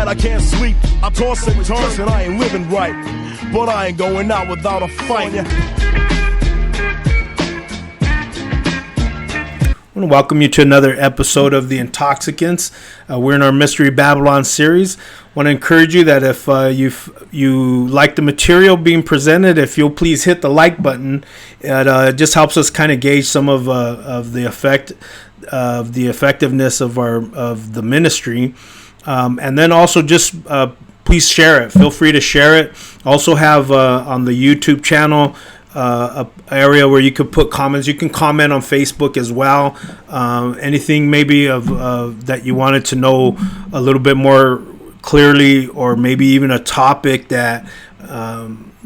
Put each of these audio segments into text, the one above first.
I can't sleep. I toss and turn, and I ain't living right. But I ain't going out without a fight. I want to welcome you to another episode of The Intoxicants. We're in our Mystery Babylon series. I want to encourage you that if you like the material being presented, if you'll please hit the like button. It just helps us kind of gauge some of the effectiveness of the ministry, and then also just please share it. Feel free to share it. Also have on the YouTube channel a area where you could put comments. You can comment on Facebook as well. Anything maybe of that you wanted to know a little bit more clearly, or maybe even a topic that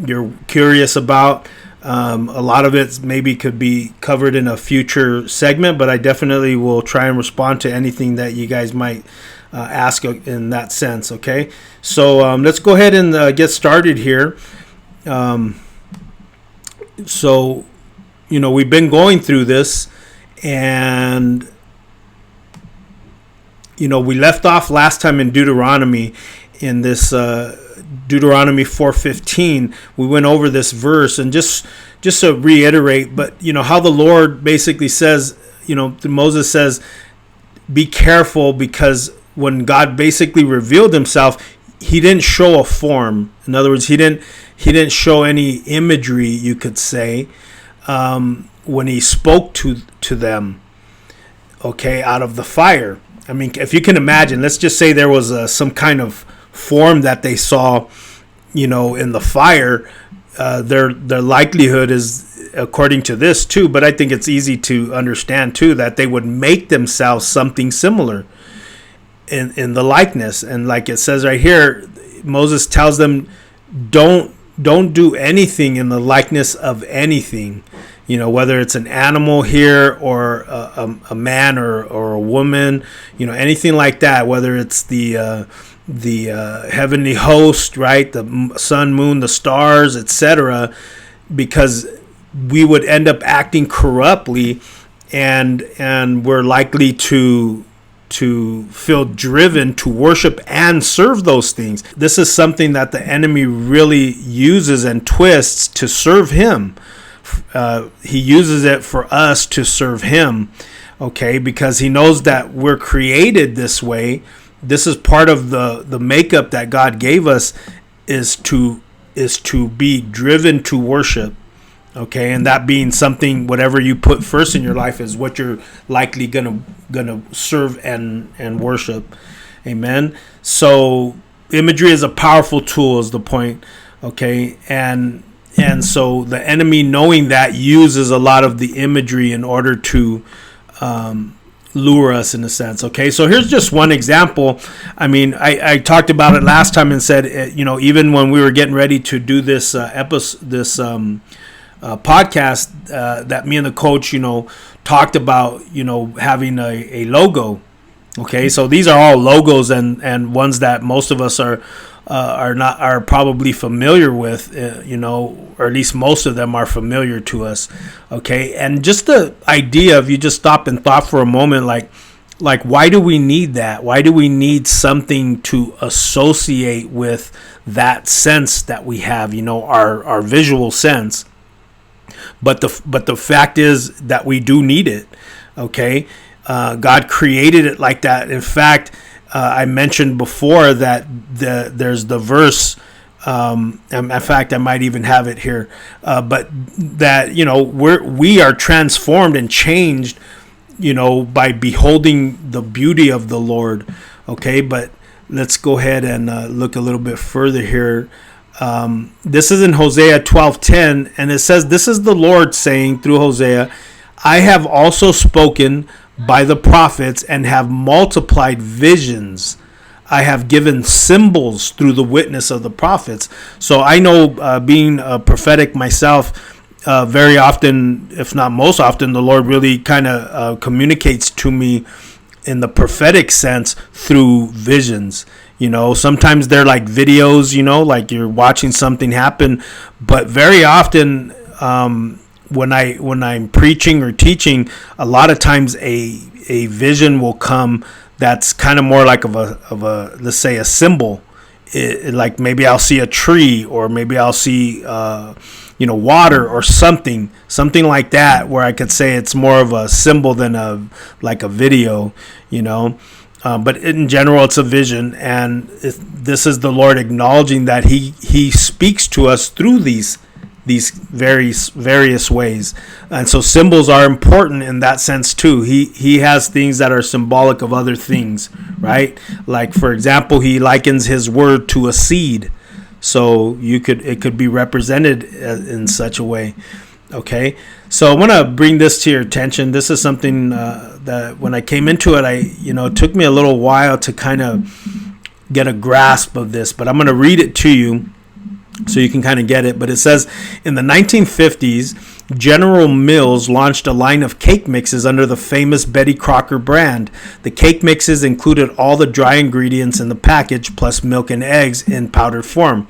you're curious about. A lot of it maybe could be covered in a future segment, but I definitely will try and respond to anything that you guys might ask in that sense. Okay, so let's go ahead and get started here. So, we've been going through this, and, we left off last time in Deuteronomy, in this Deuteronomy 4:15. We went over this verse, and just to reiterate, but, how the Lord basically says, Moses says, be careful, because when God basically revealed himself, he didn't show a form. In other words, he didn't show any imagery, you could say, when he spoke to them, okay, out of the fire. I mean, if you can imagine, let's just say there was some kind of form that they saw, in the fire. Their likelihood is, according to this too, but I think it's easy to understand too, that they would make themselves something similar in the likeness. And like it says right here, Moses tells them, don't do anything in the likeness of anything, whether it's an animal here or a man or a woman, anything like that, whether it's the heavenly host, right, the sun, moon, the stars, etc., because we would end up acting corruptly, and we're likely to feel driven to worship and serve those things. This is something that the enemy really uses and twists to serve him. He uses it for us to serve him, okay, because he knows that we're created this way. This is part of the makeup that God gave us, is to be driven to worship. Okay, and that being something, whatever you put first in your life is what you're likely gonna serve and worship. Amen. So imagery is a powerful tool, is the point. Okay, and so the enemy, knowing that, uses a lot of the imagery in order to lure us, in a sense. Okay, so here's just one example. I mean, I talked about it last time and said, even when we were getting ready to do this podcast, that me and the coach, talked about, having a logo. Okay, so these are all logos and ones that most of us are probably familiar with, or at least most of them are familiar to us. Okay, and just the idea of, you just stop and thought for a moment, like why do we need that? Why do we need something to associate with that sense that we have, our visual sense? But the fact is that we do need it. Okay, God created it like that. In fact, I mentioned before that there's the verse. In fact, I might even have it here. But that we are transformed and changed, by beholding the beauty of the Lord. Okay, but let's go ahead and look a little bit further here. This is in Hosea 12:10, and it says, "This is the Lord saying through Hosea, I have also spoken by the prophets and have multiplied visions. I have given symbols through the witness of the prophets." So I know, being prophetic myself, very often, if not most often, the Lord really kind of communicates to me in the prophetic sense through visions. Sometimes they're like videos, like you're watching something happen, but very often, when I'm preaching or teaching, a lot of times a vision will come that's kind of more like of a let's say a symbol. Like maybe I'll see a tree, or maybe I'll see water or something like that, where I could say it's more of a symbol than a video, but in general it's a vision, and this is the Lord acknowledging that he speaks to us through these various ways. And so symbols are important in that sense too. He has things that are symbolic of other things, right? Like, for example, he likens his word to a seed, so it could be represented in such a way. Okay, so I want to bring this to your attention. This is something that when I came into it, it took me a little while to kind of get a grasp of this, but I'm going to read it to you so you can kind of get it. But it says, in the 1950s, General Mills launched a line of cake mixes under the famous Betty Crocker brand. The cake mixes included all the dry ingredients in the package, plus milk and eggs in powdered form.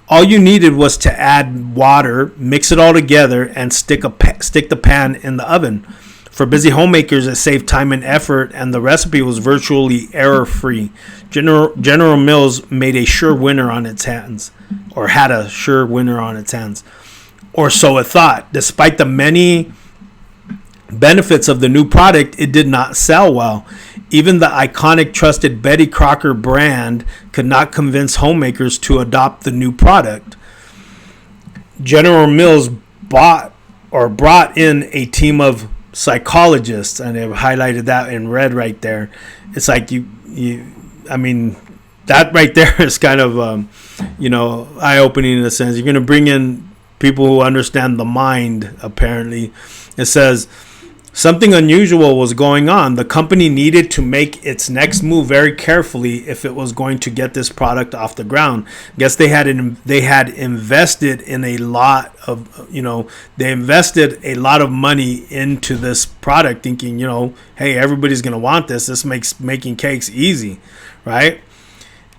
All you needed was to add water, mix it all together, and stick the pan in the oven. For busy homemakers, it saved time and effort, and the recipe was virtually error-free. General Mills made a sure winner on its hands, or had a sure winner on its hands, or so it thought. Despite the many benefits of the new product, it did not sell well. Even the iconic, trusted Betty Crocker brand could not convince homemakers to adopt the new product. General Mills brought in a team of psychologists, and they've highlighted that in red right there. It's like that right there is kind of eye-opening in a sense. You're going to bring in people who understand the mind, apparently. It says, something unusual was going on. The company needed to make its next move very carefully if it was going to get this product off the ground. I guess they had invested in a lot of, they invested a lot of money into this product, thinking, hey, everybody's going to want this. This makes making cakes easy, right?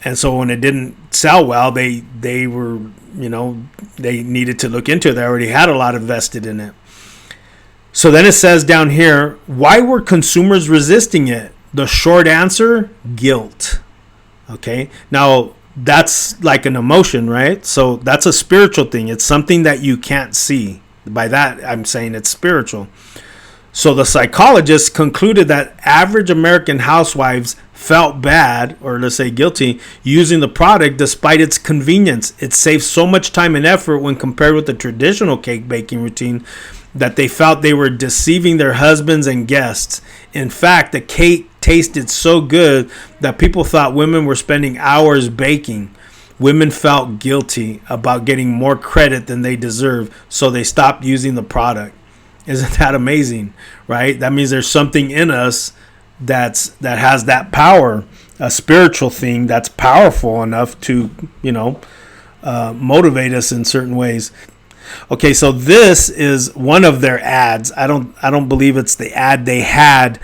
And so when it didn't sell well, they were, they needed to look into it. They already had a lot invested in it. So then it says down here, why were consumers resisting it? The short answer, guilt. Okay. Now that's like an emotion, right? So that's a spiritual thing. It's something that you can't see. By that, I'm saying it's spiritual. So the psychologists concluded that average American housewives felt bad, or let's say guilty, using the product despite its convenience. It saves so much time and effort when compared with the traditional cake baking routine that they felt they were deceiving their husbands and guests. In fact, the cake tasted so good that people thought women were spending hours baking. Women felt guilty about getting more credit than they deserve, so they stopped using the product. Isn't that amazing, right? That means there's something in us that has that power, a spiritual thing that's powerful enough to, motivate us in certain ways. Okay, so this is one of their ads. I don't believe it's the ad they had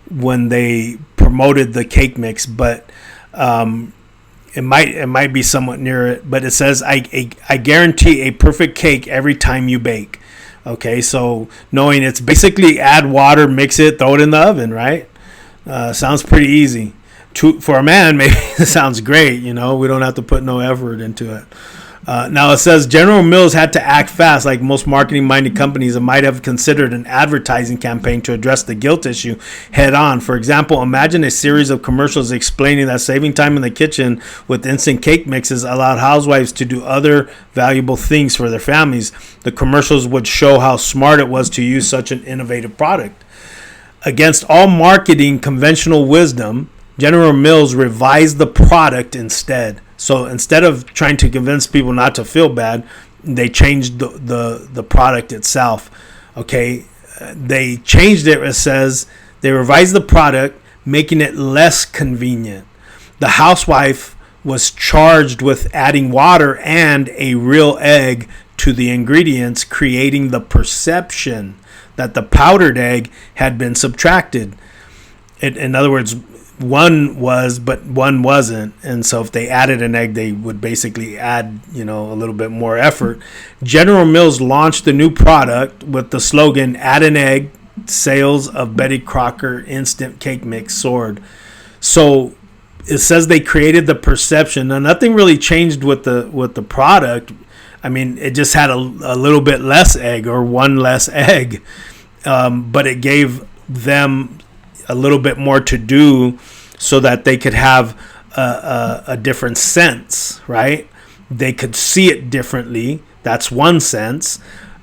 when they promoted the cake mix, but it might be somewhat near it. But it says, I guarantee a perfect cake every time you bake. Okay, so knowing it's basically add water, mix it, throw it in the oven, right? Sounds pretty easy. For a man, maybe it sounds great. We don't have to put no effort into it. Now it says General Mills had to act fast. Like most marketing-minded companies, it might have considered an advertising campaign to address the guilt issue head on. For example, imagine a series of commercials explaining that saving time in the kitchen with instant cake mixes allowed housewives to do other valuable things for their families. The commercials would show how smart it was to use such an innovative product. Against all marketing conventional wisdom, General Mills revised the product instead. So instead of trying to convince people not to feel bad, they changed the product itself. Okay, they changed it. It says they revised the product, making it less convenient. The housewife was charged with adding water and a real egg to the ingredients, creating the perception that the powdered egg had been subtracted. In other words, one was, but one wasn't. And so if they added an egg, they would basically add, a little bit more effort. General Mills launched the new product with the slogan, add an egg, sales of Betty Crocker instant cake mix soared. So it says they created the perception. Now, nothing really changed with the product. I mean, it just had a little bit less egg, or one less egg, but it gave them a little bit more to do so that they could have a different sense, right? They could see it differently. That's one sense.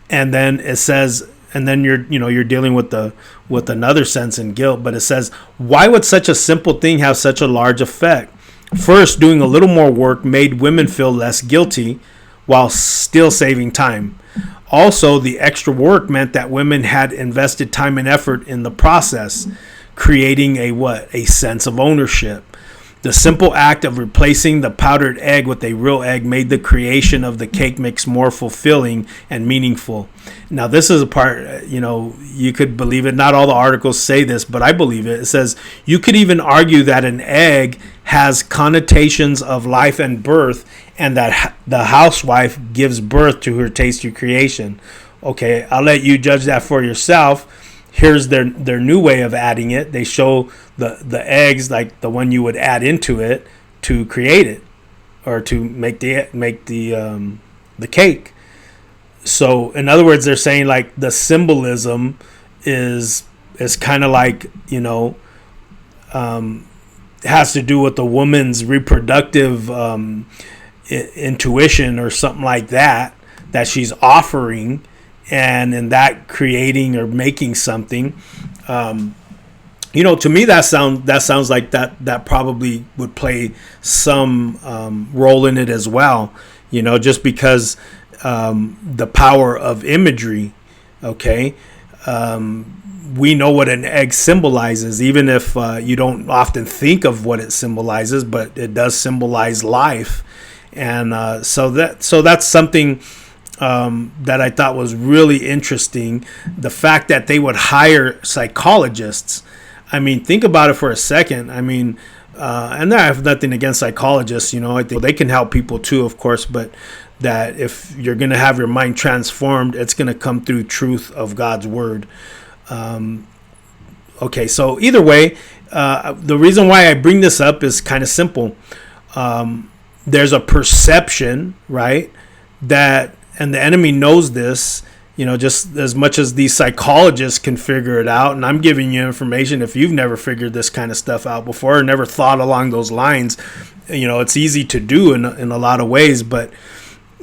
And then it says, and then you're dealing with another sense in guilt. But it says, why would such a simple thing have such a large effect? First, doing a little more work made women feel less guilty while still saving time. Also, the extra work meant that women had invested time and effort in the process, creating a sense of ownership. The simple act of replacing the powdered egg with a real egg made the creation of the cake mix more fulfilling and meaningful. Now, this is a part, you could believe it. Not all the articles say this, but I believe it. It says, you could even argue that an egg has connotations of life and birth, and that the housewife gives birth to her tasty creation. Okay, I'll let you judge that for yourself. Here's their new way of adding it. They show the eggs, like the one you would add into it to create it, or to make the cake. So in other words, they're saying like the symbolism is kind of like, has to do with the woman's reproductive intuition or something like that she's offering, and in that creating or making something. To me that sounds like that probably would play some role in it as well, just because the power of imagery. Okay, we know what an egg symbolizes, even if you don't often think of what it symbolizes, but it does symbolize life. And so that's something that I thought was really interesting. The fact that they would hire psychologists. I mean, think about it for a second. I mean, and I have nothing against psychologists. I think they can help people too, of course, but that if you're going to have your mind transformed, it's going to come through truth of God's word. Okay, so either way, the reason why I bring this up is kind of simple. There's a perception, right, that, and the enemy knows this, just as much as these psychologists can figure it out. And I'm giving you information if you've never figured this kind of stuff out before, or never thought along those lines. It's easy to do in a lot of ways. But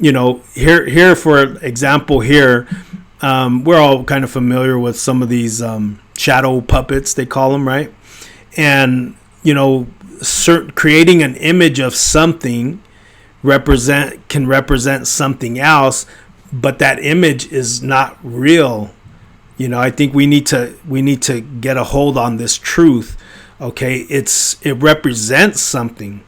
here for example, we're all kind of familiar with some of these shadow puppets, they call them, right? And creating an image of something can represent something else, but that image is not real. I think we need to get a hold on this truth. Okay, it represents something,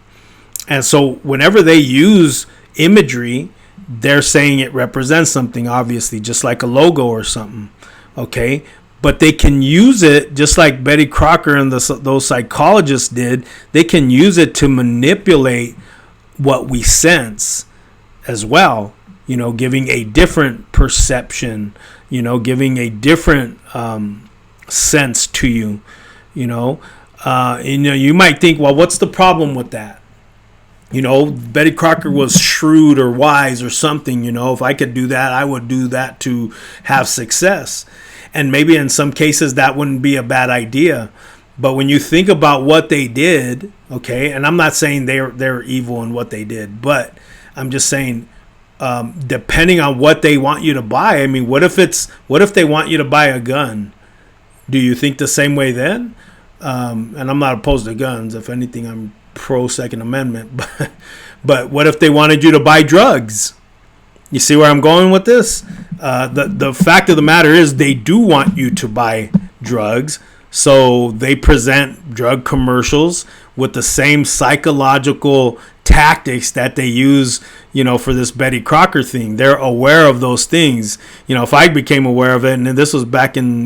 and so whenever they use imagery, they're saying it represents something, obviously, just like a logo or something. Okay, but they can use it just like Betty Crocker and those psychologists did. They can use it to manipulate what we sense as well, giving a different perception, giving a different sense to you. You might think, well, what's the problem with that? Betty Crocker was shrewd or wise or something. If I could do that, I would do that to have success. And maybe in some cases that wouldn't be a bad idea. But when you think about what they did, okay, and I'm not saying they're evil in what they did, but I'm just saying, depending on what they want you to buy. I mean, what if they want you to buy a gun? Do you think the same way then? And I'm not opposed to guns. If anything, I'm pro Second Amendment. But what if they wanted you to buy drugs? You see where I'm going with this? The fact of the matter is they do want you to buy drugs. So they present drug commercials with the same psychological tactics that they use, for this Betty Crocker thing. They're aware of those things. If I became aware of it, and this was back in,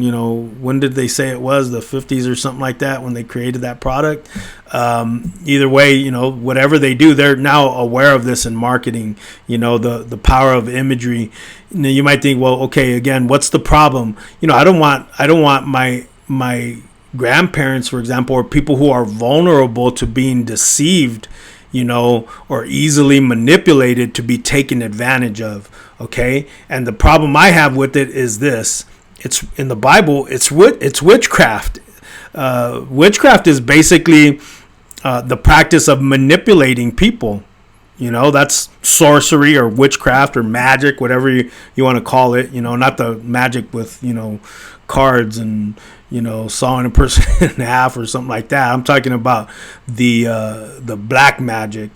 when did they say it was? The 50s or something like that, when they created that product. Either way, whatever they do, they're now aware of this in marketing, the power of imagery. You might think, well, okay, again, what's the problem? I don't want my grandparents, for example, or people who are vulnerable to being deceived, or easily manipulated to be taken advantage of. Okay. And the problem I have with it is this: it's in the Bible. It's witchcraft. Witchcraft is basically the practice of manipulating people. That's sorcery or witchcraft or magic, whatever you want to call it. Not the magic with, cards and, sawing a person in half or something like that. I'm talking about the black magic,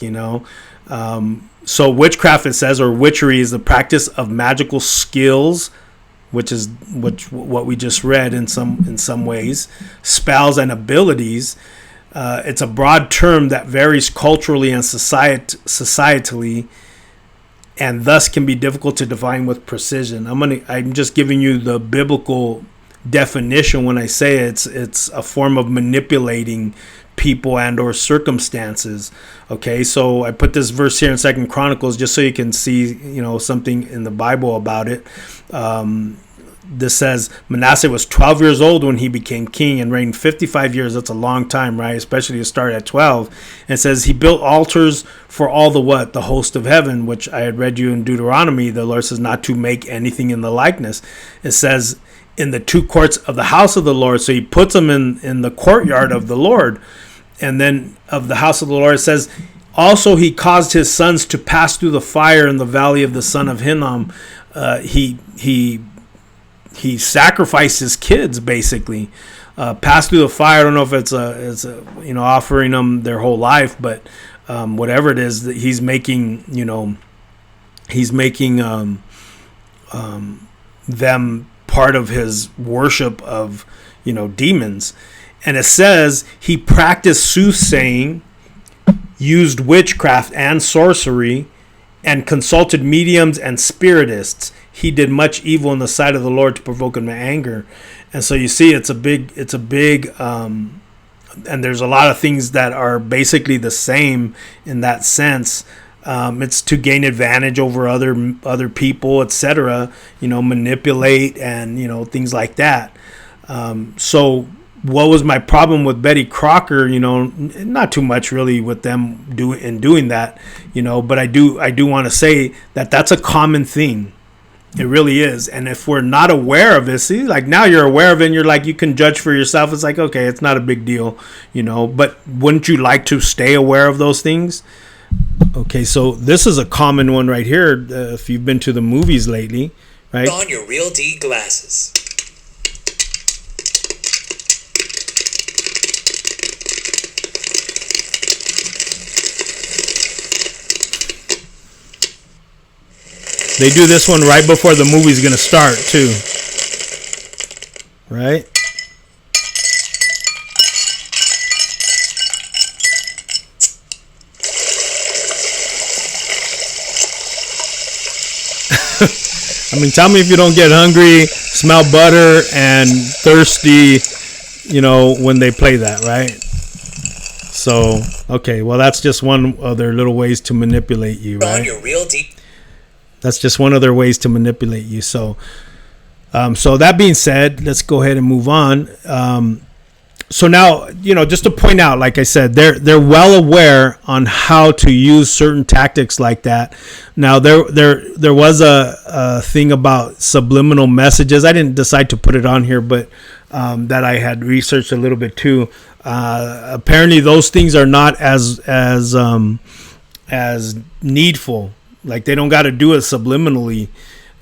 So witchcraft, it says, or witchery, is the practice of magical skills, which is what we just read in some ways, spells and abilities. It's a broad term that varies culturally and societally, and thus can be difficult to define with precision. I'm just giving you the biblical definition when I say it's a form of manipulating people and or circumstances. Okay, so I put this verse here in 2 Chronicles just so you can see, something in the Bible about it. This says Manasseh was 12 years old when he became king and reigned 55 years. That's a long time, right? Especially to start at 12. And it says he built altars for all the host of heaven, which I had read you in Deuteronomy. The Lord says not to make anything in the likeness. It says in the two courts of the house of the Lord. So he puts them in the courtyard of the Lord. And then of the house of the Lord, it says also he caused his sons to pass through the fire in the valley of the son of Hinnom. He sacrificed his kids, basically, passed through the fire. I don't know if it's offering them their whole life, but whatever it is that he's making, them part of his worship of, demons. And it says he practiced soothsaying, used witchcraft and sorcery, and consulted mediums and spiritists. He did much evil in the sight of the Lord to provoke him to anger. And so you see, it's a big, and there's a lot of things that are basically the same in that sense. It's to gain advantage over other people, etc. Manipulate and things like that. So what was my problem with Betty Crocker? Not too much really with them doing that. But I do want to say that that's a common thing. It really is. And if we're not aware of it, see, like now you're aware of it and you're like, you can judge for yourself. It's like, okay, it's not a big deal, but wouldn't you like to stay aware of those things? Okay, so this is a common one right here. If you've been to the movies lately, right? On your Real D glasses. They do this one right before the movie's going to start, too. Right? Tell me if you don't get hungry, smell butter, and thirsty, when they play that, right? So, okay, well, that's just one of their little ways to manipulate you, right? On your Real D. That's just one of their ways to manipulate you. So that being said, let's go ahead and move on. So now, just to point out, like I said, they're well aware on how to use certain tactics like that. Now, there was a thing about subliminal messages. I didn't decide to put it on here, but that I had researched a little bit too. Apparently, those things are not as needful. Like they don't got to do it subliminally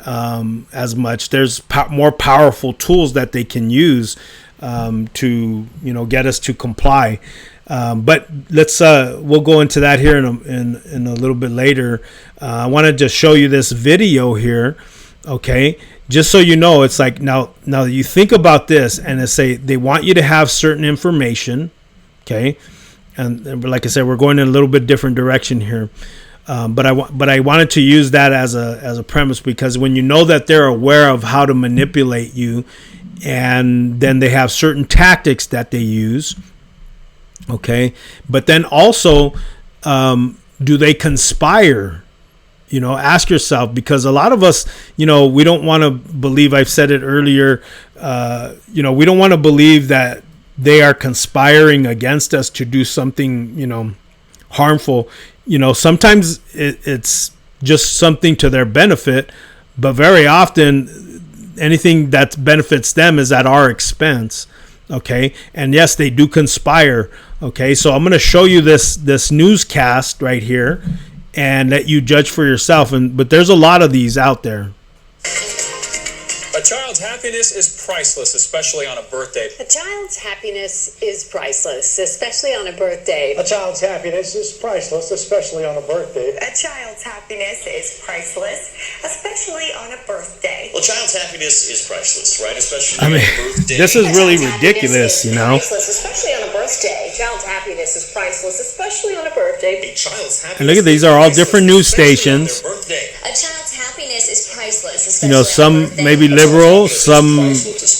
as much. There's more powerful tools that they can use to get us to comply. But we'll go into that here in a little bit later. I want to just show you this video here, okay? Just so you know, it's like now that you think about this, and they want you to have certain information, okay? And like I said, we're going in a little bit different direction here. But I wanted to use that as a premise, because when you know that they're aware of how to manipulate you, and then they have certain tactics that they use, okay, but then also do they conspire? Ask yourself, because a lot of us, we don't want to believe, I've said it earlier, we don't want to believe that they are conspiring against us to do something, harmful. Sometimes it's just something to their benefit, but very often anything that benefits them is at our expense. Okay. And yes, they do conspire. Okay. So I'm going to show you this newscast right here and let you judge for yourself. But there's a lot of these out there. A child's happiness is priceless, especially on a birthday. A child's happiness is priceless, especially on a birthday. A child's happiness is priceless, especially on a birthday. A child's happiness is priceless, especially on a birthday. Well, child's happiness is priceless, right? Especially I mean, on a birthday. this is really ridiculous, Priceless, especially on a birthday. Child's happiness is priceless, especially on a birthday. A child's happiness. And look at these are all different news stations. A child's happiness is priceless, some maybe liberal, some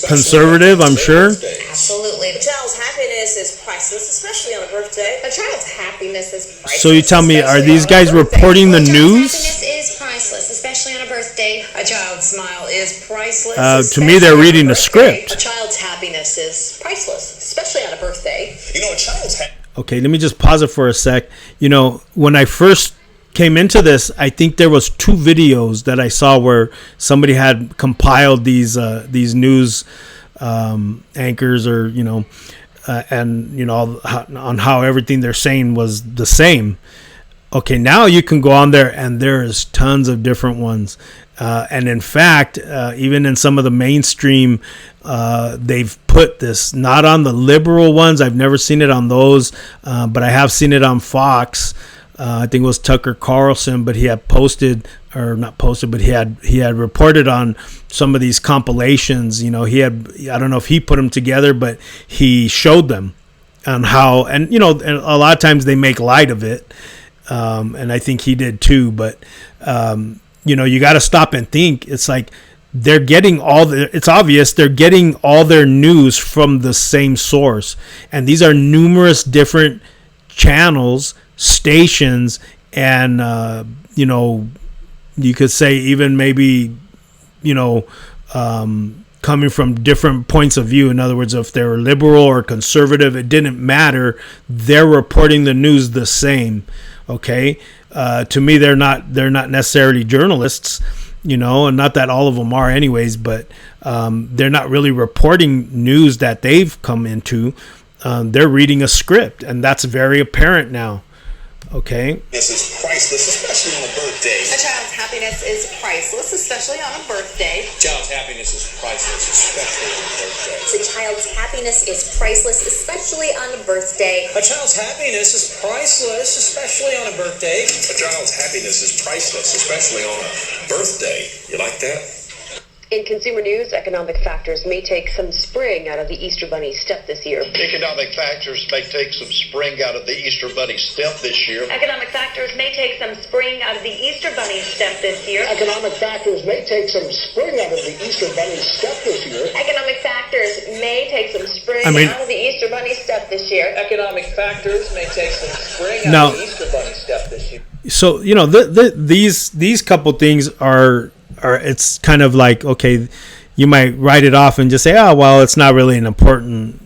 conservative, I'm sure. Absolutely. A child's happiness is priceless, especially on a birthday. A child's happiness is priceless. So you tell me, are these guys reporting the news? Happiness is priceless, especially on a birthday. A child's smile is priceless. To me, they're reading the script. A child's happiness is priceless, especially on a birthday. You know, a child's Okay, let me just pause it for a sec. When I first came into this, I think there was 2 videos that I saw where somebody had compiled these news anchors, or and on how everything they're saying was the same. Okay, now you can go on there and there's tons of different ones, and in fact, even in some of the mainstream, they've put this not on the liberal ones. I've never seen it on those, but I have seen it on Fox. I think it was Tucker Carlson, but he had but he had reported on some of these compilations. I don't know if he put them together, but he showed them on how, and a lot of times they make light of it, and I think he did too. But you got to stop and think. It's like they're getting it's obvious they're getting all their news from the same source, and these are numerous different channels, stations, and you could say even maybe coming from different points of view. In other words, if they were liberal or conservative, it didn't matter. They're reporting the news the same. Okay, to me, they're not necessarily journalists, and not that all of them are anyways, but they're not really reporting news that they've come into. They're reading a script, and that's very apparent now. Okay. This is priceless, especially on a birthday. A child's happiness is priceless, especially on a birthday. Child's happiness is priceless, especially on a birthday. A child's happiness is priceless, especially on a birthday. A child's happiness is priceless, especially on a birthday. A child's happiness is priceless, especially on a birthday. You like that? In consumer news, economic factors may take some spring out of the Easter Bunny step this year. Economic factors may take some spring out of the Easter Bunny step this year. Economic factors may take some spring out of the Easter Bunny step this year. Economic factors may take some spring out of the Easter Bunny step this year. Economic factors may take some spring out of the Easter Bunny step this year. Economic factors may take some spring Now- out of the Easter Bunny step this year. So these couple things are it's kind of like, okay, you might write it off and just say, oh well, it's not really an important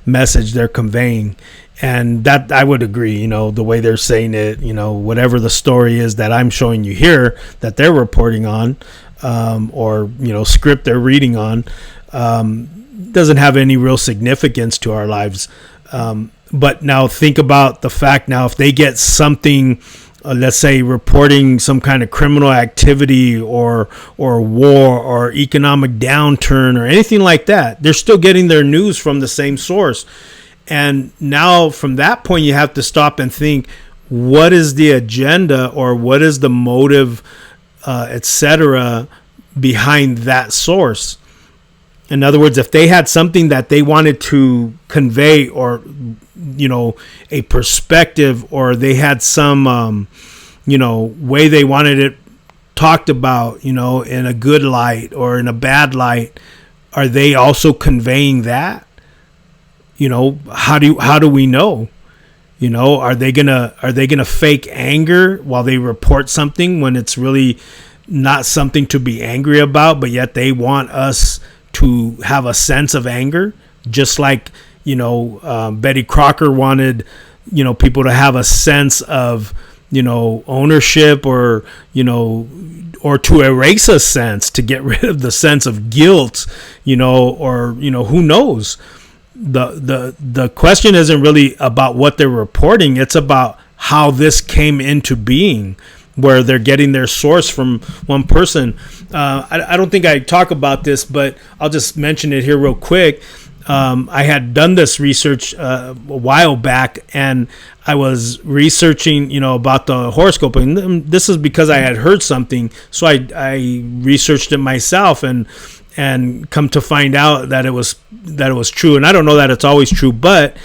message they're conveying, and that I would agree. The way they're saying it, whatever the story is that I'm showing you here that they're reporting on, or script they're reading on, doesn't have any real significance to our lives. But now think about the fact, now if they get something, let's say reporting some kind of criminal activity or war or economic downturn or anything like that, they're still getting their news from the same source. And now from that point, you have to stop and think, what is the agenda or what is the motive, etc., behind that source? In other words, if they had something that they wanted to convey, or a perspective, or they had some way they wanted it talked about, in a good light or in a bad light, are they also conveying that? How do we know? Are they gonna fake anger while they report something when it's really not something to be angry about, but yet they want us to have a sense of anger, just like Betty Crocker wanted, people to have a sense of, ownership, or to erase a sense, to get rid of the sense of guilt, or who knows. The question isn't really about what they're reporting. It's about how this came into being, where they're getting their source from one person. I don't think I talk about this, but I'll just mention it here real quick. I had done this research a while back, and I was researching, about the horoscope, and this is because I had heard something, so I researched it myself, and come to find out that it was true. And I don't know that it's always true, but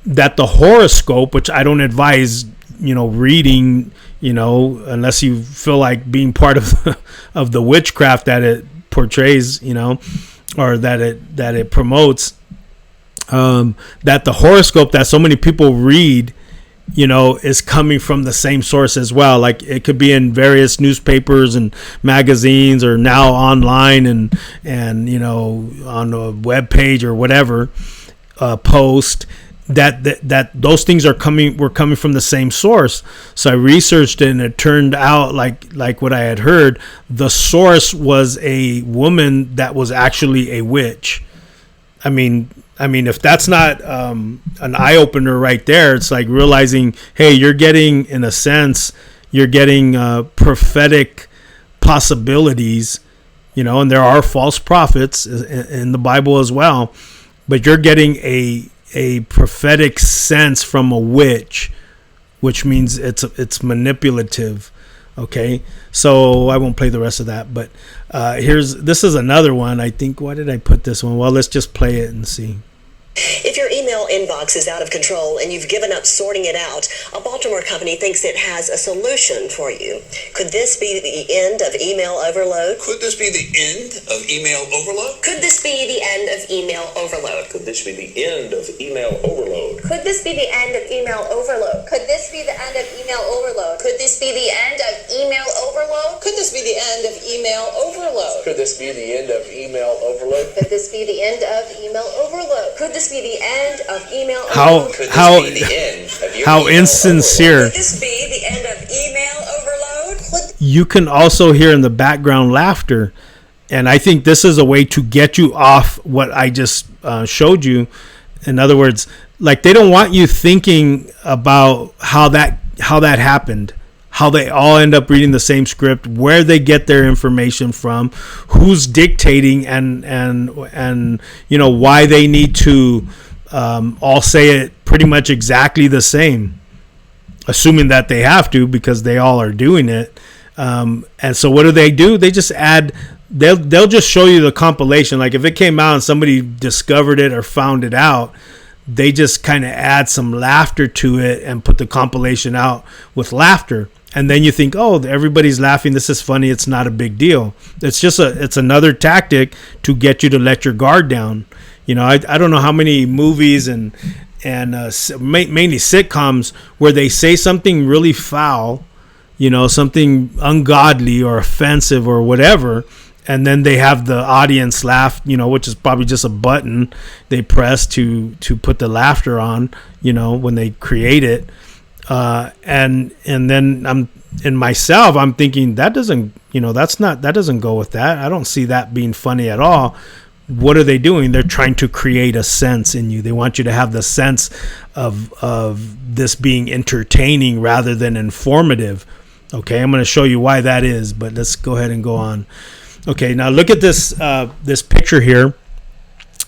that the horoscope, which I don't advise, reading, unless you feel like being part of the witchcraft that it portrays, or that it promotes. That the horoscope that so many people read, is coming from the same source as well. Like, it could be in various newspapers and magazines, or now online and on a web page or whatever, post that those things were coming from the same source. So I researched it, and it turned out like what I had heard. The source was a woman that was actually a witch. I mean, if that's not an eye-opener right there, it's like realizing, hey, you're getting prophetic possibilities, and there are false prophets in the Bible as well, but you're getting a prophetic sense from a witch, which means it's manipulative. Okay, so I won't play the rest of that, but this is another one. I think, why did I put this one? Well, let's just play it and see. If your email inbox is out of control and you've given up sorting it out, a Baltimore company thinks it has a solution for you. Could this be the end of email overload? Could this be the end of email overload? Could this be the end of email overload? Could this be the end of email overload? Could this be the end of email overload? Could this be the end of email overload? Could this be the end of email overload? Could this be the end of email overload? Could this be the end of email overload? Could this be the end of email overload? Could this be the end of email How overload? how insincere. Could this be the end of email overload? You can also hear in the background laughter, and I think this is a way to get you off what I just showed you. In other words, like, they don't want you thinking about how that happened, how they all end up reading the same script, where they get their information from, who's dictating, and why they need to all say it pretty much exactly the same, assuming that they have to, because they all are doing it. And so what do? They just add. They'll just show you the compilation. Like, if it came out and somebody discovered it or found it out, they just kind of add some laughter to it and put the compilation out with laughter. And then you think, oh, everybody's laughing. This is funny. It's not a big deal. It's another tactic to get you to let your guard down. I don't know how many movies and mainly sitcoms where they say something really foul, something ungodly or offensive or whatever, and then they have the audience laugh, which is probably just a button they press to put the laughter on, when they create it. And then I'm thinking that doesn't go with that. I don't see that being funny at all. What are they doing? They're trying to create a sense in you. They want you to have the sense of this being entertaining rather than informative. Okay, I'm going to show you why that is, but let's go ahead and go on. Okay, now look at this picture here.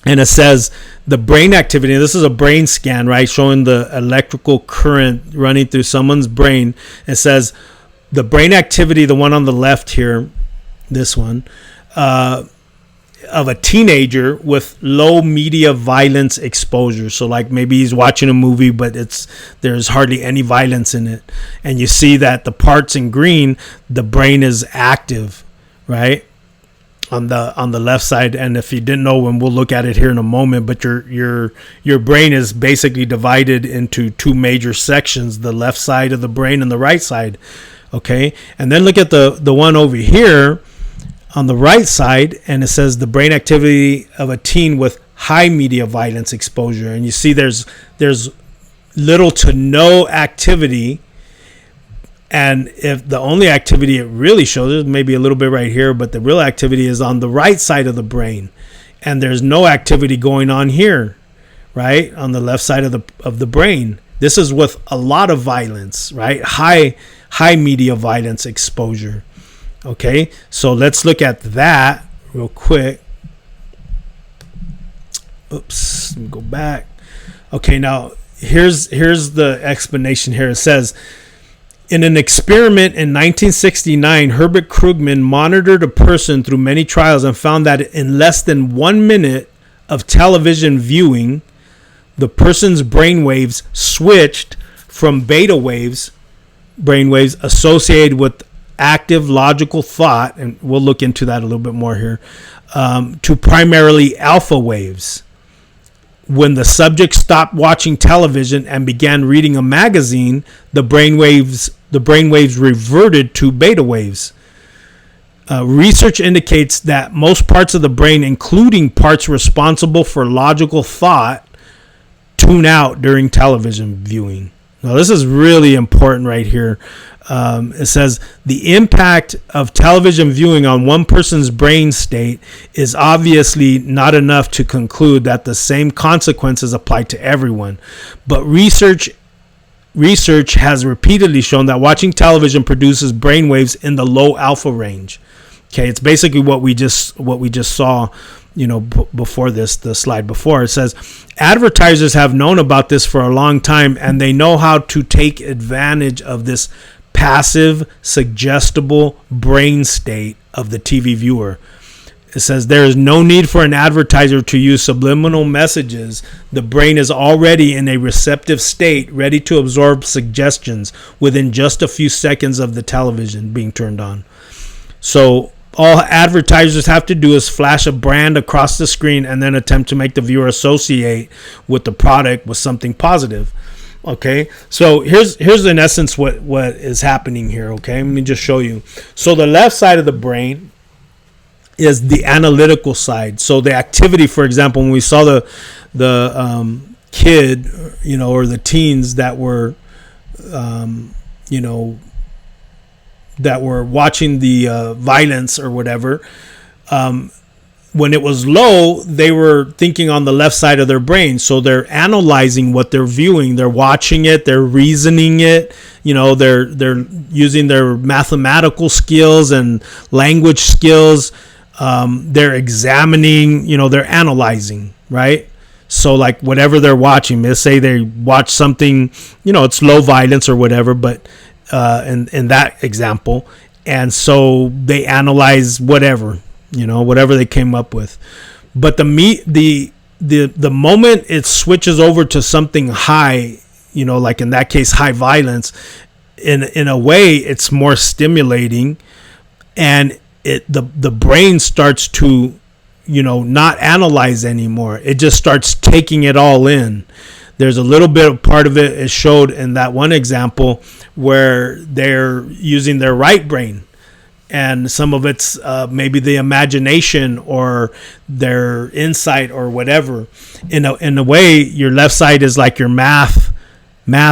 And it says the brain activity. This is a brain scan, right? Showing the electrical current running through someone's brain. It says the brain activity, the one on the left here, this one, of a teenager with low media violence exposure. So like maybe he's watching a movie, but there's hardly any violence in it. And you see that the parts in green, the brain is active, right? On the left side. And if you didn't know, and we'll look at it here in a moment, but your brain is basically divided into two major sections, the left side of the brain and the right side. Okay. And then look at the one over here on the right side, and it says the brain activity of a teen with high media violence exposure. And you see there's little to no activity. And if the only activity it really shows is maybe a little bit right here, but the real activity is on the right side of the brain. And there's no activity going on here, right? On the left side of the brain. This is with a lot of violence, right? High media violence exposure. Okay, so let's look at that real quick. Oops, let me go back. Okay, now here's the explanation here. It says, in an experiment in 1969, Herbert Krugman monitored a person through many trials and found that in less than 1 minute of television viewing, the person's brainwaves switched from beta waves, brainwaves associated with active logical thought, and we'll look into that a little bit more here, to primarily alpha waves. When the subject stopped watching television and began reading a magazine, the brainwaves reverted to beta waves. Research indicates that most parts of the brain, including parts responsible for logical thought, tune out during television viewing. Now, this is really important right here. It says the impact of television viewing on one person's brain state is obviously not enough to conclude that the same consequences apply to everyone. But research has repeatedly shown that watching television produces brainwaves in the low alpha range. Okay, it's basically what we just saw, before this, the slide before. It says advertisers have known about this for a long time, and they know how to take advantage of this passive, suggestible brain state of the TV viewer. It says there is no need for an advertiser to use subliminal messages. The brain is already in a receptive state, ready to absorb suggestions within just a few seconds of the television being turned on. So all advertisers have to do is flash a brand across the screen and then attempt to make the viewer associate with the product with something positive. Okay, so here's in essence what is happening here. Okay, let me just show you. So the left side of the brain is the analytical side. So the activity, for example, when we saw the kid, or the teens that were, that were watching the violence or whatever, when it was low, they were thinking on the left side of their brain. So they're analyzing what they're viewing. They're watching it. They're reasoning it. They're using their mathematical skills and language skills. They're examining, they're analyzing, right? So like whatever they're watching, let's say they watch something, it's low violence or whatever, but in that example. And so they analyze whatever they came up with. But the moment it switches over to something high, like in that case, high violence, in a way, it's more stimulating, and the brain starts to, not analyze anymore. It just starts taking it all in. There's a little bit of part of it is showed in that one example where they're using their right brain. And some of it's maybe the imagination or their insight or whatever. In a way, your left side is like your math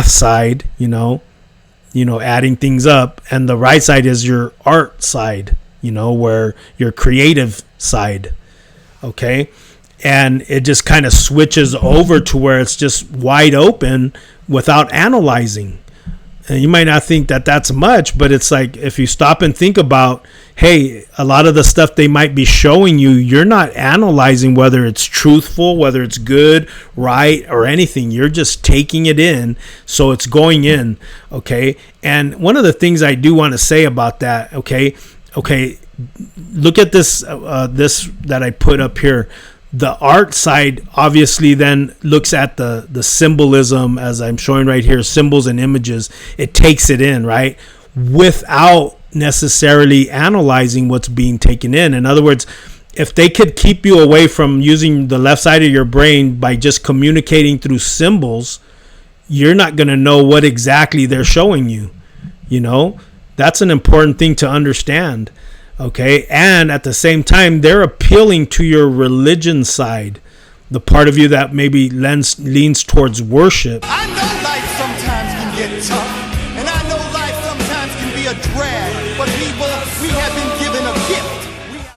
side, adding things up, and the right side is your art side, where your creative side. Okay, and it just kind of switches over to where it's just wide open without analyzing. And you might not think that that's much, but it's like if you stop and think about, hey, a lot of the stuff they might be showing you, you're not analyzing whether it's truthful, whether it's good, right, or anything. You're just taking it in, so it's going in, okay? And one of the things I do want to say about that, okay, look at this this that I put up here. The art side obviously then looks at the symbolism, as I'm showing right here, symbols and images. It takes it in, right, without necessarily analyzing what's being taken in. In other words, if they could keep you away from using the left side of your brain by just communicating through symbols, you're not going to know what exactly they're showing you. That's an important thing to understand. Okay, and at the same time, they're appealing to your religion side. the part of you that maybe leans towards worship. I know life sometimes can get tough, and I know life sometimes can be a drag, but people, we have been